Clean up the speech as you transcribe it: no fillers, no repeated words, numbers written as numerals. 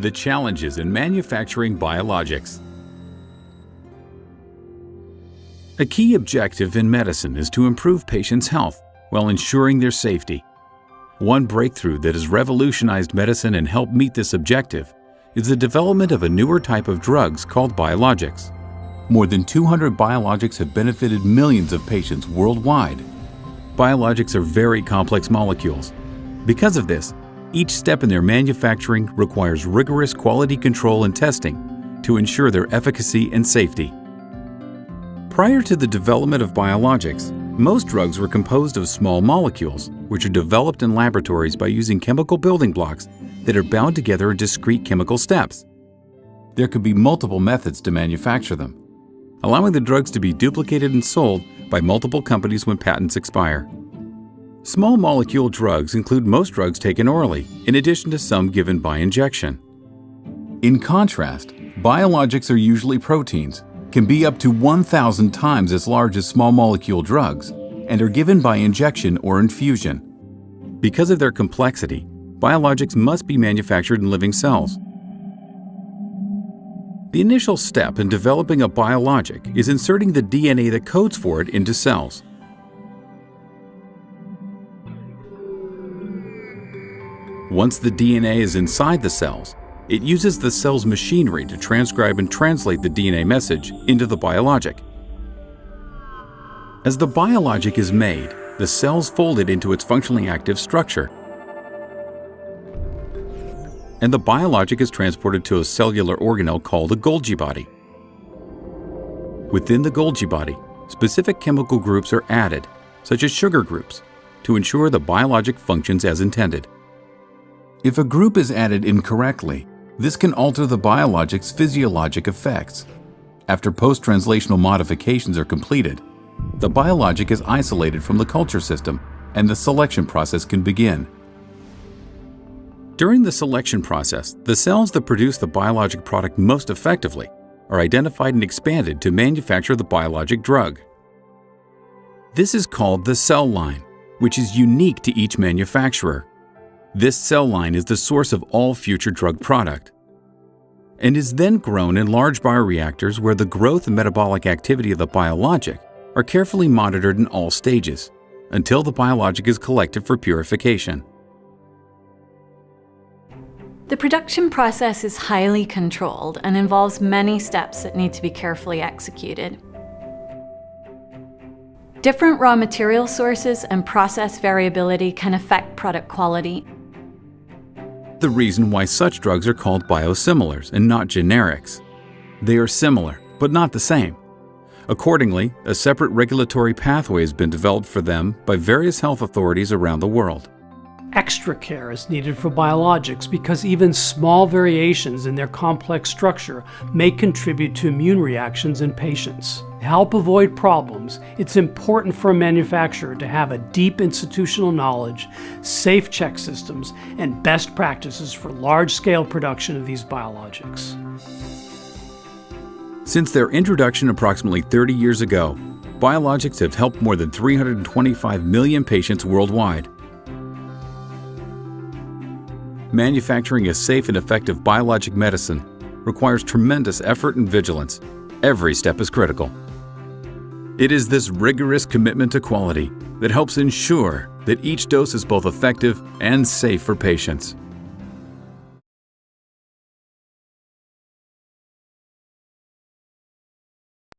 The challenges in manufacturing biologics. A key objective in medicine is to improve patients' health while ensuring their safety. One breakthrough that has revolutionized medicine and helped meet this objective is the development of a newer type of drugs called biologics. More than 200 biologics have benefited millions of patients worldwide. Biologics are very complex molecules. Because of this, each step in their manufacturing requires rigorous quality control and testing to ensure their efficacy and safety. Prior to the development of biologics, most drugs were composed of small molecules, which are developed in laboratories by using chemical building blocks that are bound together in discrete chemical steps. There could be multiple methods to manufacture them, allowing the drugs to be duplicated and sold by multiple companies when patents expire. Small molecule drugs include most drugs taken orally, in addition to some given by injection. In contrast, biologics are usually proteins, can be up to 1,000 times as large as small molecule drugs, and are given by injection or infusion. Because of their complexity, biologics must be manufactured in living cells. The initial step in developing a biologic is inserting the DNA that codes for it into cells. Once the DNA is inside the cells, it uses the cell's machinery to transcribe and translate the DNA message into the biologic. As the biologic is made, the cells fold it into its functionally active structure, and the biologic is transported to a cellular organelle called a Golgi body. Within the Golgi body, specific chemical groups are added, such as sugar groups, to ensure the biologic functions as intended. If a group is added incorrectly, this can alter the biologic's physiologic effects. After post-translational modifications are completed, the biologic is isolated from the culture system and the selection process can begin. During the selection process, the cells that produce the biologic product most effectively are identified and expanded to manufacture the biologic drug. This is called the cell line, which is unique to each manufacturer. This cell line is the source of all future drug product and is then grown in large bioreactors where the growth and metabolic activity of the biologic are carefully monitored in all stages until the biologic is collected for purification. The production process is highly controlled and involves many steps that need to be carefully executed. Different raw material sources and process variability can affect product quality. The reason why such drugs are called biosimilars and not generics. They are similar, but not the same. Accordingly, a separate regulatory pathway has been developed for them by various health authorities around the world. Extra care is needed for biologics because even small variations in their complex structure may contribute to immune reactions in patients. To help avoid problems, it's important for a manufacturer to have a deep institutional knowledge, safe check systems, and best practices for large-scale production of these biologics. Since their introduction approximately 30 years ago, biologics have helped more than 325 million patients worldwide. Manufacturing a safe and effective biologic medicine requires tremendous effort and vigilance. Every step is critical. It is this rigorous commitment to quality that helps ensure that each dose is both effective and safe for patients.